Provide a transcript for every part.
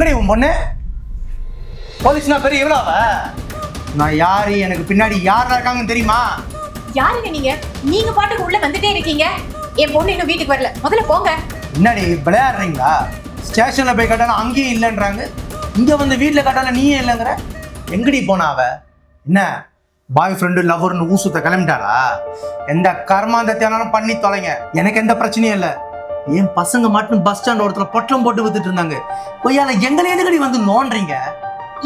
எங்கடி உன் பொண்ணு? போலீஸ்னா பெரிய இவ்வளோவ? நான் யாரு, எனக்கு பின்னாடி யாரெல்லாம் இருக்காங்கன்னு தெரியுமா? யாருங்க நீங்க? நீங்க பாட்டுக்கு உள்ள வந்துட்டே இருக்கீங்க. என் பொண்ணு இன்னும் வீட்டுக்கு வரல. முதல்ல போங்க. முன்னாடி விளையாடுறீங்களா? ஸ்டேஷன்ல போய் கட்டாலும் அங்கேயும் இல்லைன்றாங்க, இங்க வந்து வீட்டுல கட்டாலும் நீயே இல்லைங்கிற. எங்கடி போனா அவ? என்ன பாய் ஃப்ரெண்டு லவ்வர்னு ஊசுத்த கிளம்பிட்டாளா? எந்த கர்மாந்தத்தையானாலும் பண்ணி தொலைங்க, எனக்கு எந்த பிரச்சனையும் இல்லை. என் பசங்க மட்டும் பஸ் ஸ்டாண்ட் ஒருத்தர பொட்டலம் போட்டு வித்துட்டு இருந்தாங்க. கொய்யால எங்களை எதுக்கடி வந்து நோன்றீங்க?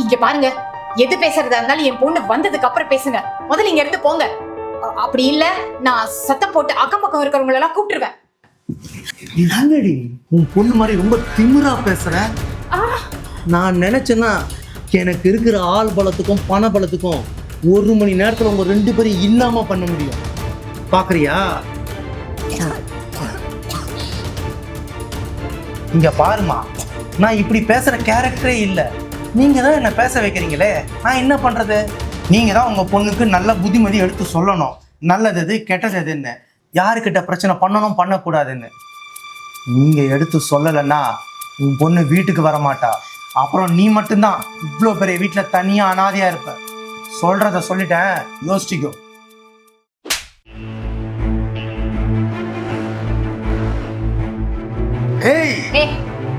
இங்க பாருங்க, எது பேசுறதா இருந்தாலும் என் பொண்ணு வந்ததுக்கு அப்புறம் பேசுங்க. முதல்ல இங்க இருந்து போங்க. அப்படி இல்ல நான் சத்தம் போட்டு அக்கம் பக்கம் இருக்கிறவங்க எல்லாம் கூப்பிட்டுருவேன். என்னடி உன் பொண்ணு மாதிரி ரொம்ப திமிரா பேசுற? நான் நினைச்சேன்னா எனக்கு இருக்கிற ஆள் பலத்துக்கும் பண பலத்துக்கும் 1 மணி நேரத்துல உங்க 2 பேரும் இல்லாம பண்ண முடியும். பாக்குறியா? இங்க பாருமா, நான் இப்படி பேசுற கேரக்டரே இல்ல. நீங்க தான் என்ன பேச வைக்கிறீங்களே, நான் என்ன பண்றது? நீங்க தான் உங்க பொண்ணுக்கு நல்ல புத்திமதி எடுத்து சொல்லணும். நல்லது எது, கெட்டது எதுன்னு, யாருக்கிட்ட பிரச்சனை பண்ணணும் பண்ணக்கூடாதுன்னு. நீங்க எடுத்து சொல்லலைன்னா உன் பொண்ணு வீட்டுக்கு வர மாட்டா. அப்புறம் நீ மட்டும்தான் இவ்வளோ பெரிய வீட்டில் தனியா அனாதையா இருப்ப. சொல்றத சொல்லிட்டேன், யோசிச்சுக்கோ.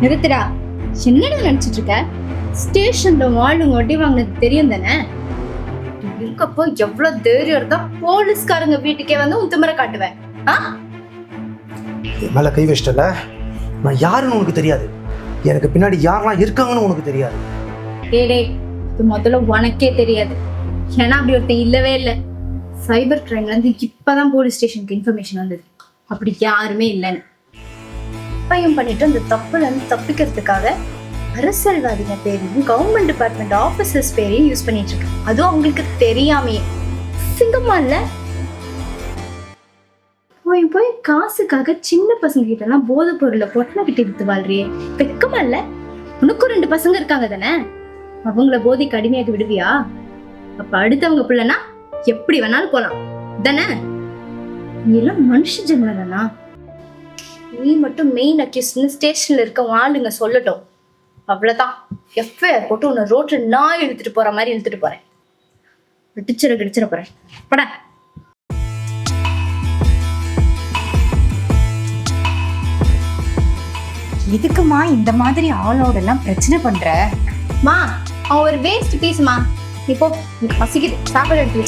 நிறுத்துடா. என்னடா நினைச்சிட்டு இருக்க? ஸ்டேஷன்ல வாழுங்க ஒட்டி வாங்கினது தெரியும் தானே? இருக்கப்போ எவ்வளவு தைரியம் இருந்தா போலீஸ்காரங்க வீட்டுக்கே வந்து உத்துமரை காட்டுவேன். மேல கை வச்சிட்டல, நான் யாருன்னு உனக்கு தெரியாது, எனக்கு பின்னாடி யாரெல்லாம் இருக்காங்கன்னு உனக்கு தெரியாது. டேடே, இது முதல்ல உனக்கே தெரியாது. ஏன்னா அப்படி ஒருத்தன் இல்லவே இல்லை. சைபர் கிரைம்ல இருந்து இப்பதான் போலீஸ் ஸ்டேஷனுக்கு இன்ஃபர்மேஷன் வந்தது அப்படி யாருமே இல்லைன்னு. பையன் பண்ணிட்டு அந்த தப்புல இருந்து தப்பிக்கிறதுக்காக அரசியல்வாதிங்க பேரையும் கவர்மெண்ட் டிபார்ட்மெண்ட் ஆபீசர்ஸ் பேரையும் யூஸ் பண்ணிட்டு இருக்கு. அதுவும் அவங்களுக்கு தெரியாமே. சிங்கமா இல்ல? போய் காசுக்காக சின்ன பசங்க கிட்ட எல்லாம் போதை பொருளை பொட்டனை கிட்ட வித்து வாழ்றியே, வெக்கமா இல்ல? உனக்கும் 2 பசங்க இருக்காங்க தானே? அவங்கள போதைக்கு அடிமையாக்கி விடுவியா? அப்ப அடுத்தவங்க பிள்ளைனா எப்படி வேணாலும் போலாம் தானே? நீ எல்லாம் மனுஷ ஜென்மம் தானா? நீ மட்டும் மெயின் அக்யூஸ்ட்னு ஸ்டேஷன்ல இருக்க ஆளுங்க சொல்லட்டும், அவ்வளவுதான். எஃப்ஐஆர் போட்டு உன்னை ரோட்ல நான் இழுத்துட்டு போற மாதிரி இழுத்துட்டு போறேன். கிடிச்சிட போறேன். பட எதுக்குமா இந்த மாதிரி ஆளோட எல்லாம் பிரச்சனை பண்ற? மா, அவன் ஒரு வேஸ்ட் பீஸ்மா. இப்போ பசிக்குது, சாப்பாடு எடுத்து